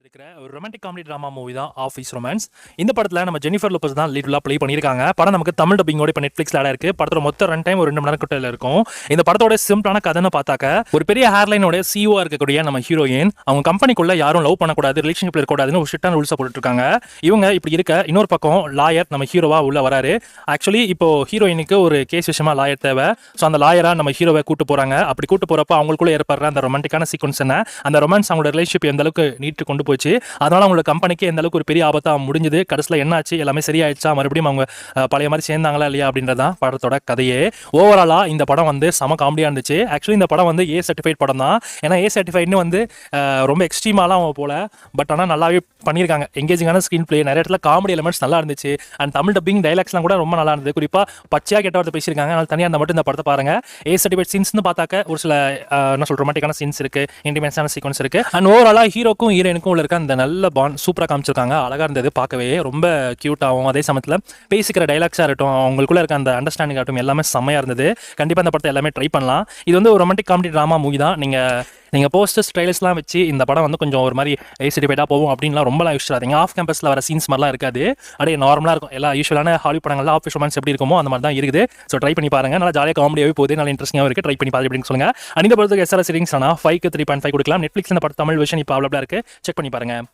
இருக்கிற ஒரு romantic comedy drama movie தான் ஆஃபீஸ் ரொமான்ஸ். இந்த படத்தில் நம்ம ஜெனிஃபர் லோபஸ் தான் லீட்லாம் ப்ளே பண்ணியிருக்காங்க. படம் நமக்கு தமிழ் டப்பிங்கோட இப்போ நெட்ஃப்ளிக்ஸில் ஆட இருக்குது. படத்தோட மொத்த ரன் டைம் ஒரு 2 மணி நேரம் கிட்ட இருக்கும். இந்த படத்தோட சிம்பிளான கதைன்னு பார்த்தாக்க, ஒரு பெரிய ஹேர்லைனோட சிஓ இருக்கக்கூடிய நம்ம ஹீரோயின் அவங்க கம்பெனிக்குள்ள யாரும் லவ் பண்ணக்கூடாது, ரிலேஷன்ஷிப்ல இருக்கக்கூடாதுன்னு ஒரு ஸ்ட்ரிக்டான ரூல்ஸை போட்டுருக்காங்க. இவங்க இப்படி இருக்க இன்னொரு பக்கம் லாயர் நம்ம ஹீரோவா உள்ள வராரு. ஆக்சுவலி இப்போ ஹீரோயினுக்கு ஒரு கேஸ் விஷயமா லாயர் தேவை. ஸோ அந்த லாயரா நம்ம ஹீரோவை கூட்டு போறாங்க. அப்படி கூட்டு போறப்ப அவங்களுக்குள்ள ஏற்படுற அந்த ரொமான்டிக்கான சீக்வன்ஸ் என்ன, அந்த ரொமான்ஸ் அவங்களோட ரிலேஷன்ஷிப் எந்த அளவுக்கு நீட்டு கொண்டு போச்சு, அதனால அவங்களோட கம்பெனிக்கு எந்த அளவுக்கு ஒரு பெரிய ஆபத்தா முடிஞ்சது, கடைசியில் என்னாச்சு, எல்லாமே சரியாயிடுச்சா, மறுபடியும் அவங்க பழைய மாதிரி சேர்ந்தாங்களா இல்லையா அப்படின்றதான் படத்தோட கதையே. ஓவராலா இந்த படம் வந்து செம காமெடியா இருந்துச்சு. ஆக்சுவலி இந்த படம் வந்து ஏ சர்டிஃபைட் படம் தான். ஏன்னா ஏ சர்டிஃபைட்னு வந்து ரொம்ப எக்ஸ்ட்ரீமாலாம் அவங்க போல, பட் ஆனால் நல்லாவே பண்ணியிருக்காங்க. எங்கேஜிங்கான ஸ்க்ரீன் பிளே, நிறைய இடத்துல காமெடி எலிமெண்ட்ஸ் நல்லா இருந்துச்சு. அண்ட் தமிழ் டப்பிங் டைலாக்ஸ்லாம் கூட ரொம்ப நல்லா இருந்தது. குறிப்பாக பச்சையாக கெட்ட வார்த்தை பேசியிருக்காங்க. அதனால தனியாக அந்த மட்டும் இந்த படத்தை பாருங்க. ஏ சர்டிஃபைட் சீன்ஸ்னு பார்த்தாக்க ஒரு சில என்ன சொல்ற ரொமான்டிக்கான சீன்ஸ் இருக்கு, இன்டிமேட்ஸான சீக்வன்ஸ் இருக்கு. அண்ட் ஓவராலா ஹீரோக்கும் ஹீரோயினுக்கும் உள்ள இருக்க அந்த நல்ல பாண்ட் சூப்பராக காமிச்சிருக்காங்க. அழகாக இருந்தது பார்க்கவே, ரொம்ப க்யூட்டாகவும் அதே சமயத்தில் பேசிக்கிற டைலாக்ஸாக இருக்கட்டும், அவங்களுக்குள்ள இருக்க அந்த அண்டர்ஸ்டாண்டிங் ஆகட்டும், எல்லாமே செம்மையாக இருந்தது. கண்டிப்பாக இந்த படத்தை எல்லாமே ட்ரை பண்ணலாம். இது வந்து ஒரு ரொமான்டிக் காமெடி ட்ராமா மூவி தான். நீங்கள் போஸ்டர்ஸ் ட்ரைலர்ஸ்லாம் வச்சு இந்த படம் வந்து கொஞ்சம் ஒரு மாதிரி ஏசிடிபேட்டாக போகும் அப்படின்லாம் ரொம்பலாம் யூஸ்டாதீங்க. ஆஃப் கேம்பஸில் வர சீன்ஸ் மாதிரிலாம் இருக்காது. அப்படியே நார்மலாக இருக்கும். எல்லா யூஸ்வலான ஹாலிவுட் படங்கள்லாம் ஆஃபீஸ் ரொமான்ஸ் எப்படி இருக்குமோ அந்த மாதிரி தான் இருக்குது. ஸோ ட்ரை பண்ணி பாருங்கள். நல்லா ஜாலியாக காமெடியாகவே போகுது, நல்லா இன்ட்ரெஸ்டிங்காக இருக்குது. ட்ரை பண்ணி பாருங்க அப்படின்னு சொல்லுங்கள். அந்த படத்துக்கு SRS ரேட்டிங்ஸ் ஆனால் 5க்கு 3.5 கொடுக்கலாம். நெட்ஃப்ளிக்ஸ் இந்த படம் தமிழ் வெர்ஷன் இப்போ அவைலபிளாக இருக்குது. செக் பண்ணி பாருங்கள்.